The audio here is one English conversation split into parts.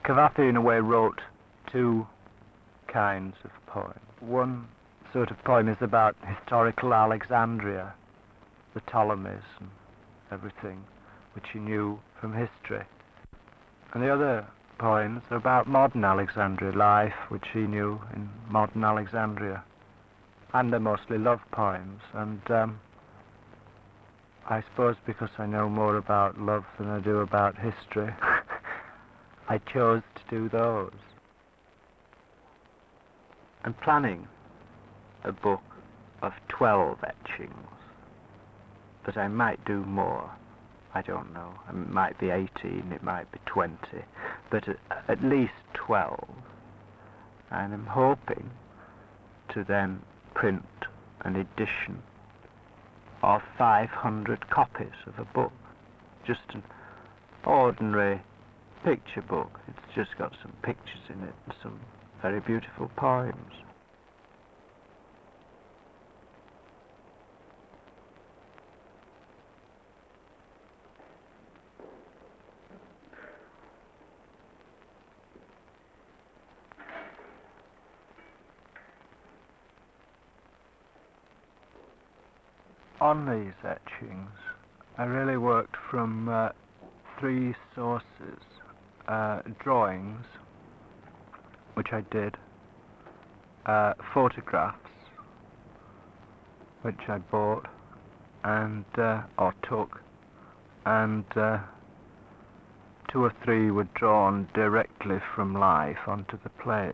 CPCavafy in a way wrote two kinds of poems. One sort of poem is about historical Alexandria, the Ptolemies and everything which he knew from history. And the other poems are about modern Alexandria, life which he knew in modern Alexandria. And they're mostly love poems, and I suppose because I know more about love than I do about history, I chose to do those. I'm planning a book of 12 etchings, but I might do more. I don't know. It might be 18, it might be 20, but at least 12. And I'm hoping to then print an edition of 500 copies of a book. Just an ordinary picture book. It's just got some pictures in it and some very beautiful poems. On these etchings, I really worked from three sources. Drawings, which I did, photographs, which I bought and or took, and 2 or 3 were drawn directly from life onto the plate.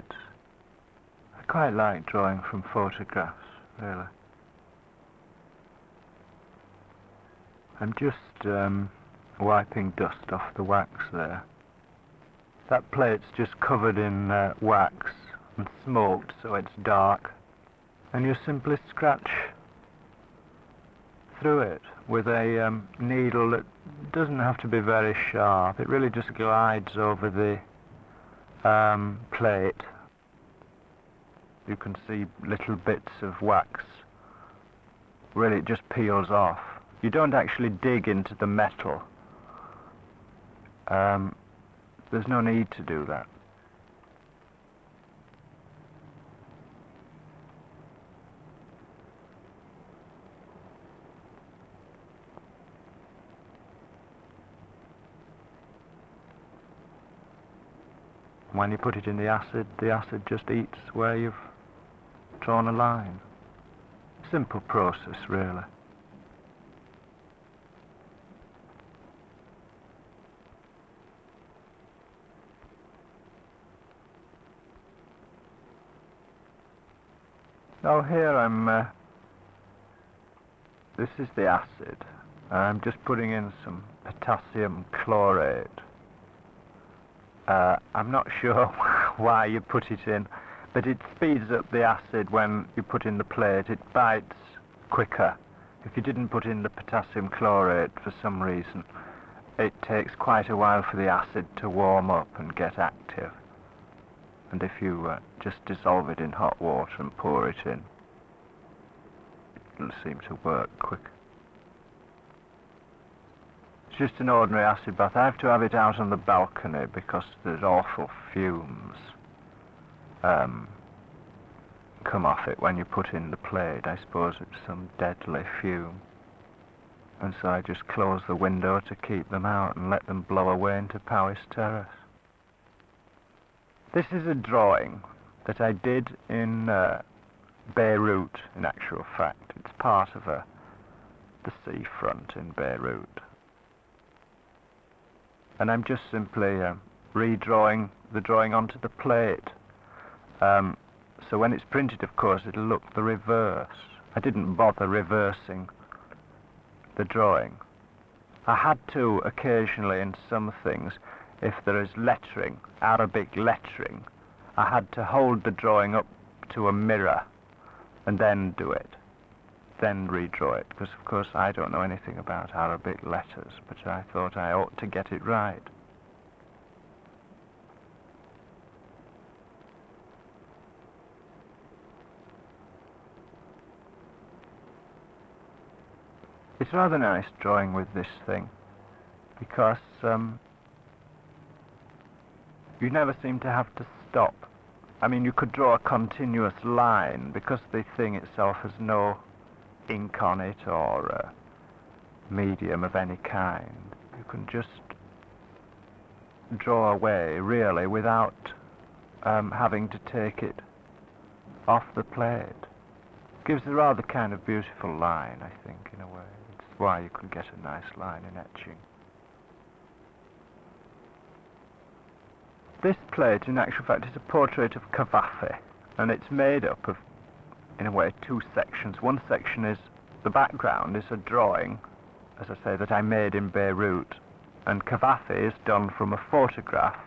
I quite like drawing from photographs, really. I'm just wiping dust off the wax there. That plate's just covered in wax and smoked, so it's dark. And you simply scratch through it with a needle that doesn't have to be very sharp. It really just glides over the plate. You can see little bits of wax. Really, it just peels off. You don't actually dig into the metal. There's no need to do that. When you put it in the acid just eats where you've drawn a line. Simple process, really. Now here this is the acid. I'm just putting in some potassium chlorate. I'm not sure why you put it in, but it speeds up the acid when you put in the plate. It bites quicker. If you didn't put in the potassium chlorate for some reason, it takes quite a while for the acid to warm up and get active. And if you just dissolve it in hot water and pour it in, it'll seem to work quick. It's just an ordinary acid bath. I have to have it out on the balcony because there's awful fumes come off it when you put in the plate. I suppose it's some deadly fume. And so I just close the window to keep them out and let them blow away into Powys Terrace. This is a drawing that I did in Beirut, in actual fact. It's part of the seafront in Beirut. And I'm just simply redrawing the drawing onto the plate. So when it's printed, of course, it'll look the reverse. I didn't bother reversing the drawing. I had to occasionally in some things. If there is lettering, Arabic lettering, I had to hold the drawing up to a mirror and then do it, then redraw it, because of course I don't know anything about Arabic letters, but I thought I ought to get it right. It's rather nice drawing with this thing, because you never seem to have to stop. I mean, you could draw a continuous line because the thing itself has no ink on it or medium of any kind. You can just draw away, really, without having to take it off the plate. Gives a rather kind of beautiful line, I think, in a way. It's why you can get a nice line in etching. This plate, in actual fact, is a portrait of Cavafy, and it's made up of, in a way, two sections. One section is, the background is a drawing, as I say, that I made in Beirut, and Cavafy is done from a photograph,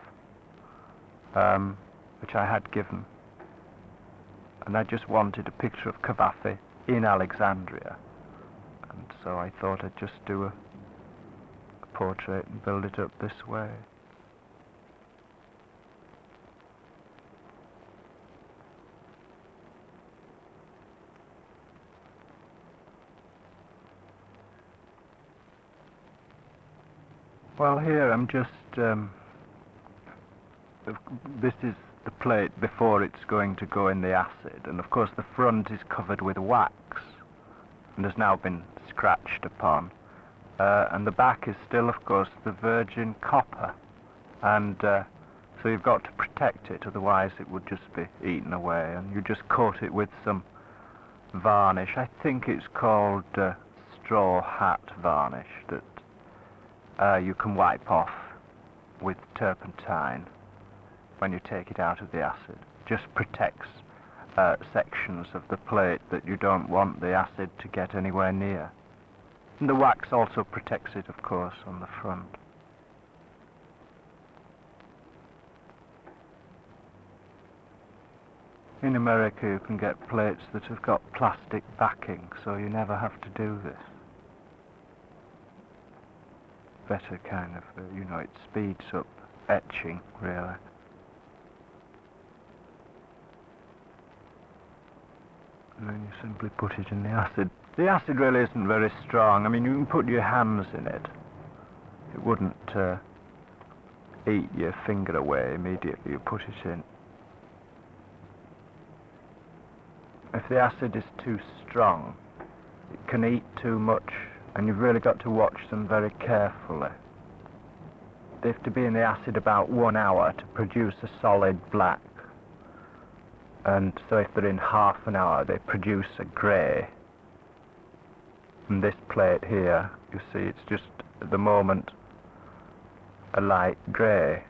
which I had given. And I just wanted a picture of Cavafy in Alexandria, and so I thought I'd just do a portrait and build it up this way. Well, here I'm just, this is the plate before it's going to go in the acid, and of course the front is covered with wax and has now been scratched upon, and the back is still, of course, the virgin copper, and so you've got to protect it, otherwise it would just be eaten away, and you just coat it with some varnish. I think it's called straw hat varnish that you can wipe off with turpentine when you take it out of the acid. Just protects sections of the plate that you don't want the acid to get anywhere near. And the wax also protects it, of course, on the front. In America you can get plates that have got plastic backing, so you never have to do this. Better kind of, you know, it speeds up etching, really. And then you simply put it in the acid. The acid really isn't very strong. I mean, you can put your hands in it. It wouldn't eat your finger away immediately you put it in. If the acid is too strong, it can eat too much, and you've really got to watch them very carefully. They have to be in the acid about 1 hour to produce a solid black. And so if they're in half an hour, they produce a grey. And this plate here, you see, it's just, at the moment, a light grey.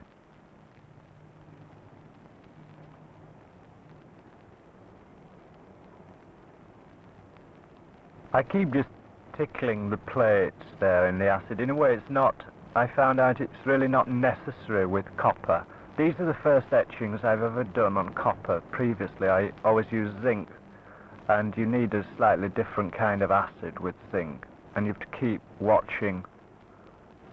I keep just tickling the plates there in the acid. In a way, it's not, I found out it's really not necessary with copper. These are the first etchings I've ever done on copper. Previously, I always used zinc, and you need a slightly different kind of acid with zinc, and you have to keep watching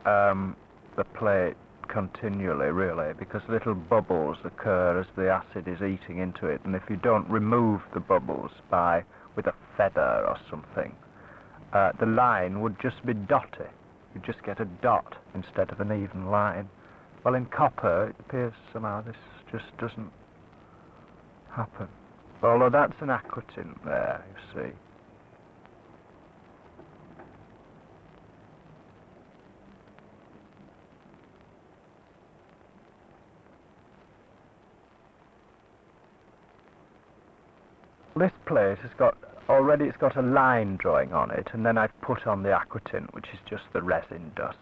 the plate continually, really, because little bubbles occur as the acid is eating into it, and if you don't remove the bubbles with a feather or something, the line would just be dotty. You just get a dot instead of an even line. Well, in copper, it appears somehow this just doesn't happen. Although that's an aquatint there, you see. This plate has got, already it's got a line drawing on it, and then I've put on the aquatint, which is just the resin dust.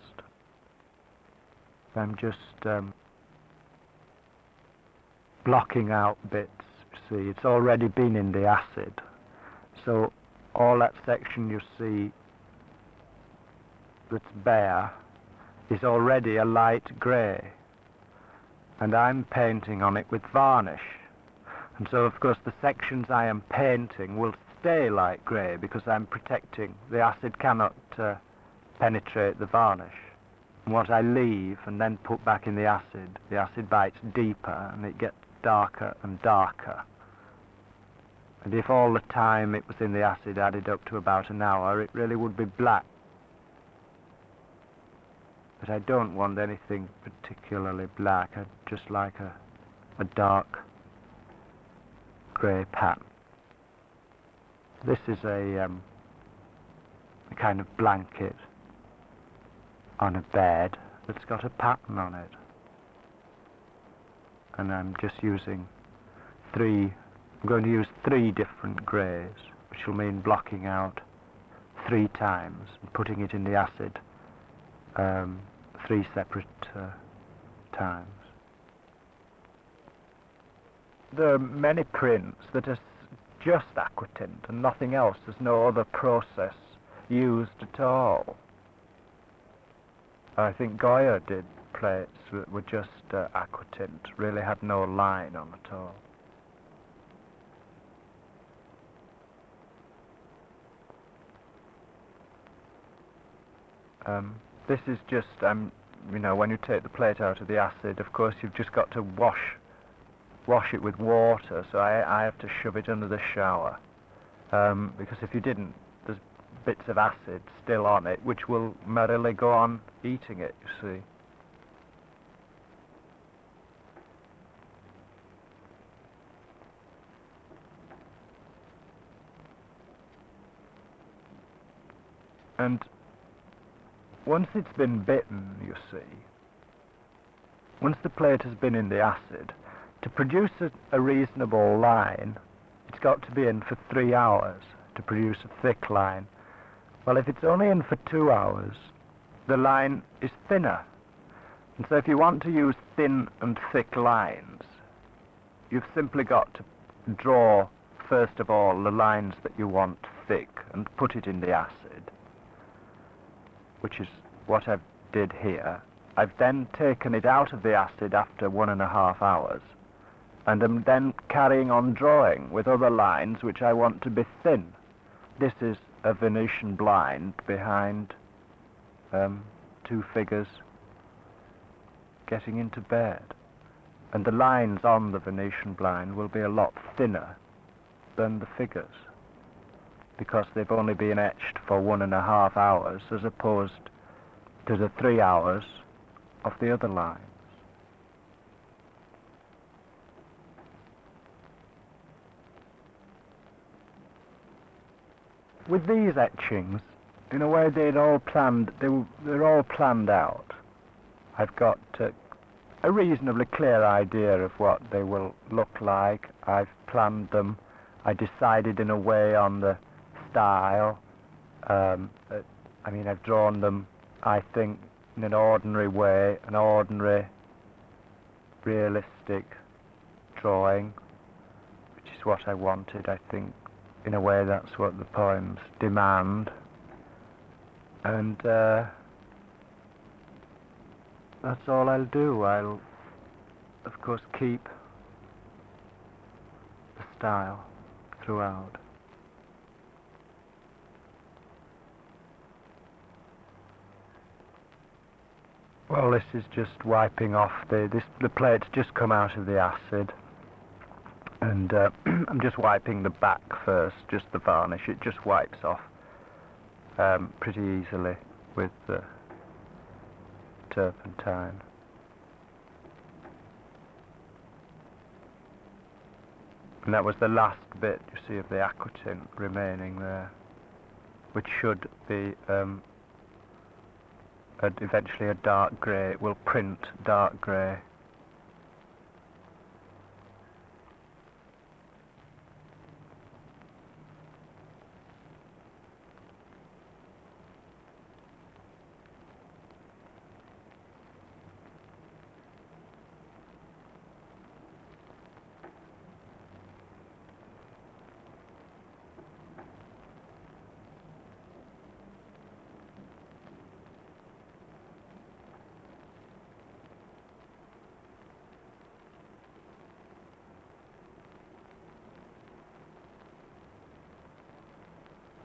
I'm just blocking out bits. See, it's already been in the acid, so all that section you see that's bare is already a light grey, and I'm painting on it with varnish, and so of course the sections I am painting will stay light grey because I'm protecting. The acid cannot penetrate the varnish. And what I leave and then put back in the acid bites deeper and it gets darker and darker. And if all the time it was in the acid added up to about an hour, it really would be black. but I don't want anything particularly black. I'd just like a dark grey pattern. This is a kind of blanket on a bed that's got a pattern on it. And I'm just using I'm going to use 3 different greys, which will mean blocking out 3 times and putting it in the acid 3 separate times. There are many prints that are just aquatint and nothing else. There's no other process used at all. I think Goya did plates that were just aquatint, really had no line on at all. This is just, you know, when you take the plate out of the acid, of course you've just got to wash it with water, so I have to shove it under the shower, because if you didn't, there's bits of acid still on it, which will merrily go on eating it, you see. And once it's been bitten, you see, once the plate has been in the acid, to produce a reasonable line, it's got to be in for 3 hours to produce a thick line. Well, if it's only in for 2 hours, the line is thinner. And so if you want to use thin and thick lines, you've simply got to draw, first of all, the lines that you want thick and put it in the acid, which is what I did here. I've then taken it out of the acid after 1.5 hours, and am then carrying on drawing with other lines which I want to be thin. This is a Venetian blind behind 2 figures getting into bed. And the lines on the Venetian blind will be a lot thinner than the figures, because they've only been etched for 1.5 hours as opposed to the 3 hours of the other lines. With these etchings, in a way they're all planned out. I've got a reasonably clear idea of what they will look like. I've planned them. I decided in a way on the style. I mean, I've drawn them, I think, in an ordinary way, an ordinary, realistic drawing, which is what I wanted. I think, in a way, that's what the poems demand. And that's all I'll do. I'll, of course, keep the style throughout. Well, this is just wiping off the plate's just come out of the acid, and I'm just wiping the back first, just the varnish. It just wipes off pretty easily with the turpentine. And that was the last bit, you see, of the aquatint remaining there, which should be eventually a dark grey. It will print dark grey.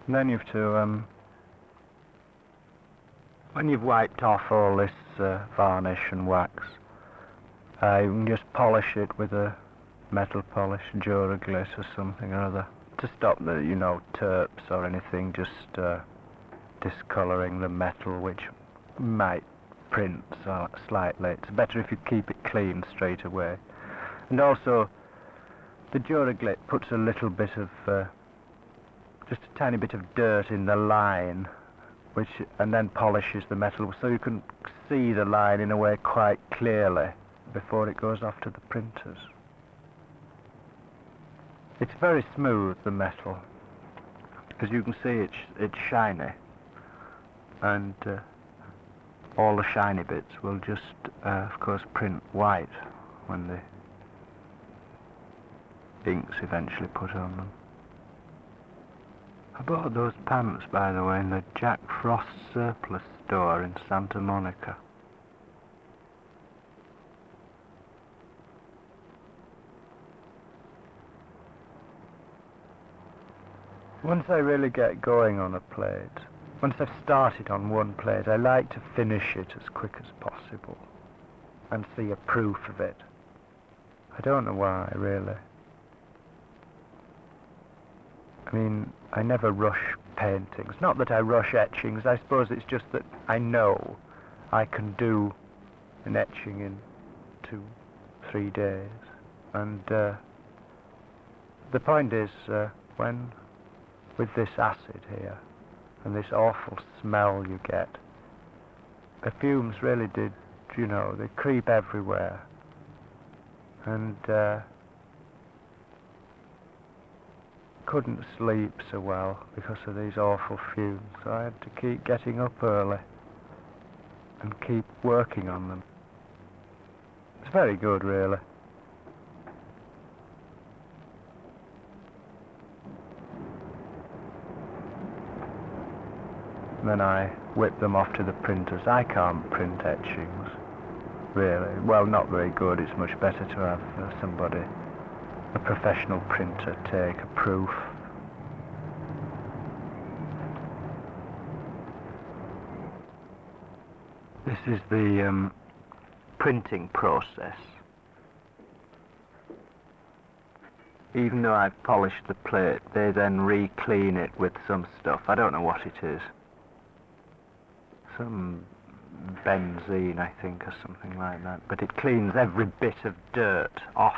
And then you have to, when you've wiped off all this varnish and wax, you can just polish it with a metal polish, Duraglit or something or other, to stop the, you know, terps or anything just discolouring the metal, which might print slightly. It's better if you keep it clean straight away. And also, the Duraglit puts a little bit of, just a tiny bit of dirt in the line, and then polishes the metal so you can see the line in a way quite clearly before it goes off to the printers. It's very smooth, the metal. As you can see, it's shiny, and all the shiny bits will just, of course, print white when the ink's eventually put on them. I bought those pants, by the way, in the Jack Frost surplus store in Santa Monica. Once I really get going on a plate, once I've started on one plate, I like to finish it as quick as possible and see a proof of it. I don't know why, really. I mean, I never rush paintings. Not that I rush etchings, I suppose it's just that I know I can do an etching in 2-3 days. And the point is, when with this acid here, and this awful smell you get, the fumes really did, you know, they creep everywhere. And couldn't sleep so well because of these awful fumes, so I had to keep getting up early and keep working on them. It's very good, really. Then I whip them off to the printers. I can't print etchings, really. Well, not very good. It's much better to have somebody, a professional printer, take a proof. This is the printing process. Even though I've polished the plate, they then re-clean it with some stuff. I don't know what it is. Some benzene, I think, or something like that. But it cleans every bit of dirt off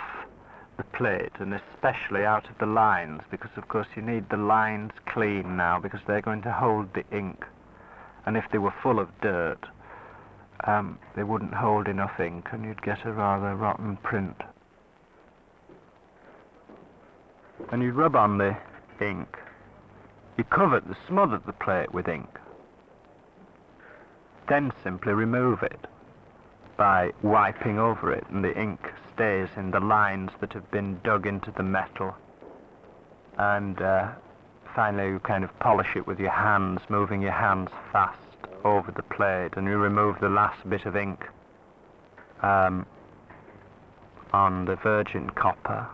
the plate, and especially out of the lines, because of course you need the lines clean now, because they're going to hold the ink. And if they were full of dirt, they wouldn't hold enough ink, and you'd get a rather rotten print. And you rub on the ink. You smother the plate with ink. Then simply remove it by wiping over it, and the ink stays in the lines that have been dug into the metal. And finally you kind of polish it with your hands, moving your hands fast over the plate, and you remove the last bit of ink on the virgin copper.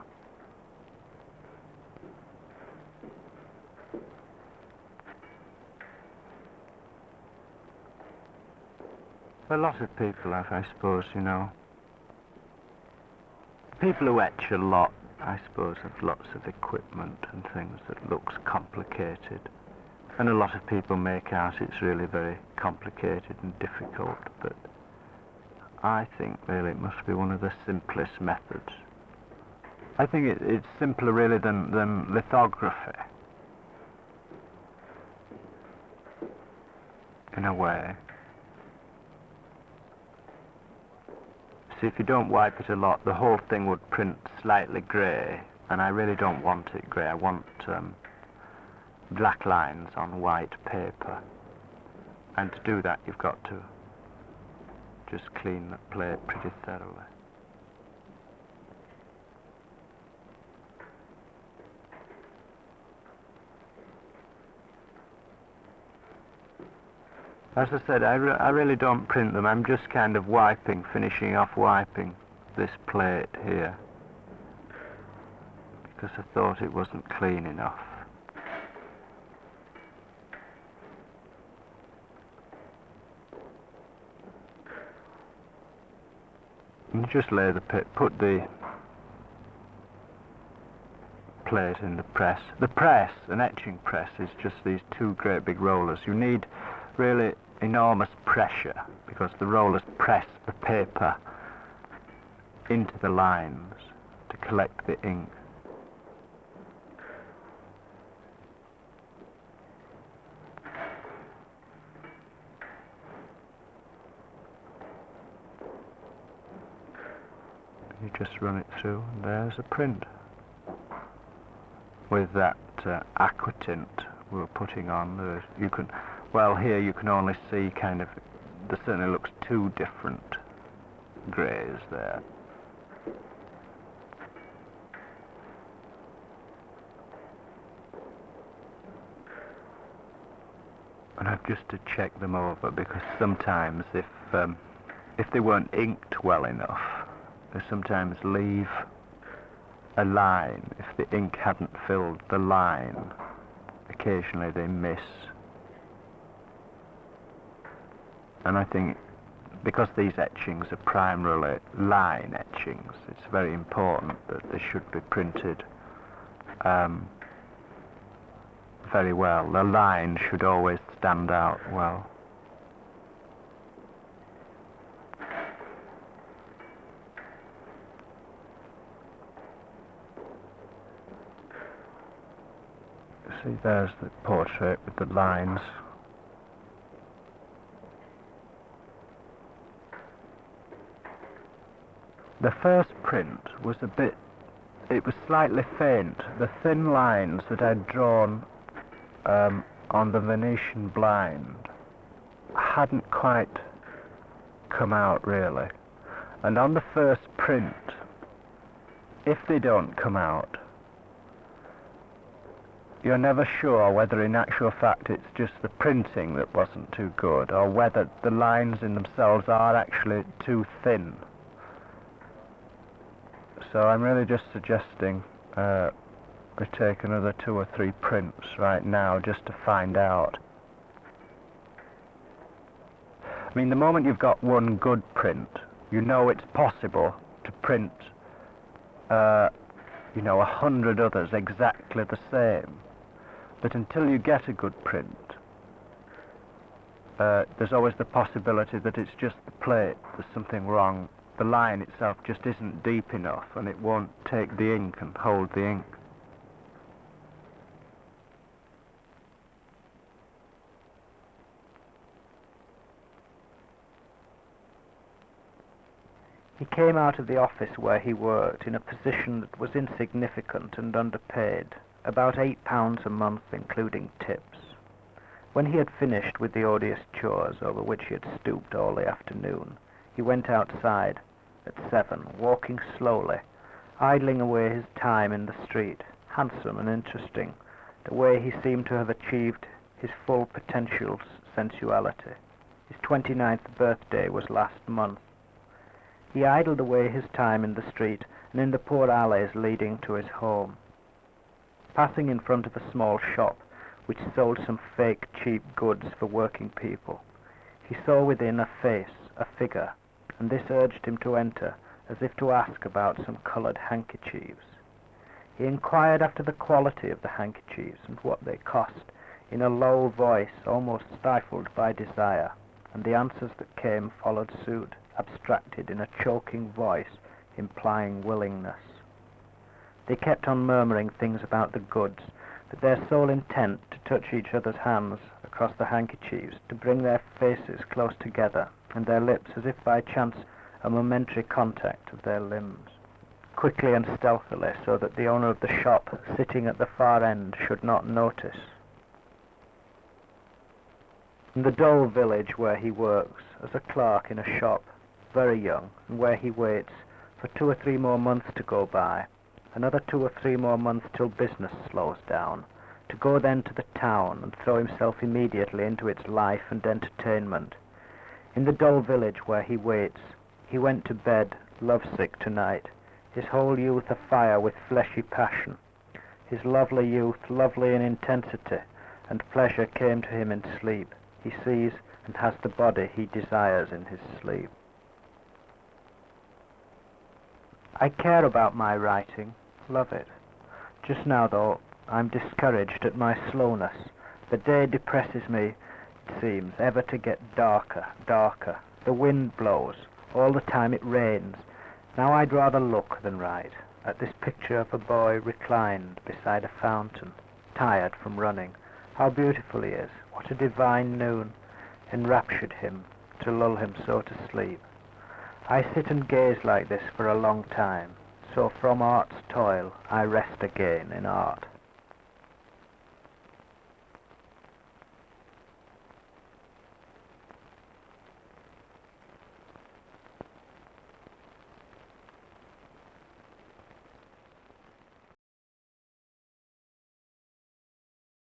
A lot of people have, I suppose, you know. People who etch a lot, I suppose, have lots of equipment and things that looks complicated. And a lot of people make out it's really very complicated and difficult, but I think really it must be one of the simplest methods. I think it's simpler really than lithography, in a way. See, if you don't wipe it a lot, the whole thing would print slightly grey, and I really don't want it grey. I want black lines on white paper. And to do that, you've got to just clean the plate pretty thoroughly. As I said, I really don't print them. I'm just kind of finishing off wiping this plate here, because I thought it wasn't clean enough. And just lay put the plate in the press. The press, an etching press, is just these two great big rollers. You need really enormous pressure because the rollers press the paper into the lines to collect the ink. You just run it through and there's a print. With that aqua tint we were putting on, you can, well, here you can only see kind of, there certainly looks two different greys there. And I've just to check them over because sometimes if they weren't inked well enough, they sometimes leave a line. If the ink hadn't filled the line, occasionally they miss. And I think because these etchings are primarily line etchings, it's very important that they should be printed very well. The line should always stand out well. See, there's the portrait with the lines. The first print was it was slightly faint. The thin lines that I'd drawn on the Venetian blind hadn't quite come out really. And on the first print, if they don't come out, you're never sure whether in actual fact it's just the printing that wasn't too good or whether the lines in themselves are actually too thin. So I'm really just suggesting we take another 2 or 3 prints right now just to find out. I mean, the moment you've got one good print, you know it's possible to print 100 others exactly the same. But until you get a good print, there's always the possibility that it's just the plate, there's something wrong. The line itself just isn't deep enough and it won't take the ink and hold the ink. He came out of the office where he worked in a position that was insignificant and underpaid, about £8 a month including tips. When he had finished with the odious chores over which he had stooped all the afternoon, he went outside at 7, walking slowly, idling away his time in the street, handsome and interesting, the way he seemed to have achieved his full potential sensuality. His 29th birthday was last month. He idled away his time in the street and in the poor alleys leading to his home. Passing in front of a small shop which sold some fake cheap goods for working people, he saw within a face, a figure, and this urged him to enter, as if to ask about some coloured handkerchiefs. He inquired after the quality of the handkerchiefs and what they cost, in a low voice almost stifled by desire, and the answers that came followed suit, abstracted in a choking voice implying willingness. They kept on murmuring things about the goods, but their sole intent to touch each other's hands across the handkerchiefs, to bring their faces close together, and their lips as if by chance a momentary contact of their limbs, quickly and stealthily, so that the owner of the shop, sitting at the far end, should not notice. In the dull village where he works, as a clerk in a shop, very young, and where he waits for 2 or 3 more months to go by, another 2 or 3 more months till business slows down, to go then to the town and throw himself immediately into its life and entertainment. In the dull village where he waits, he went to bed lovesick tonight, his whole youth afire with fleshy passion. His lovely youth, lovely in intensity, and pleasure came to him in sleep. He sees and has the body he desires in his sleep. I care about my writing, love it. Just now, though, I'm discouraged at my slowness. The day depresses me, seems ever to get darker, darker. The wind blows, all the time it rains. Now I'd rather look than write at this picture of a boy reclined beside a fountain, tired from running. How beautiful he is, what a divine noon enraptured him to lull him so to sleep. I sit and gaze like this for a long time, so from art's toil I rest again in art.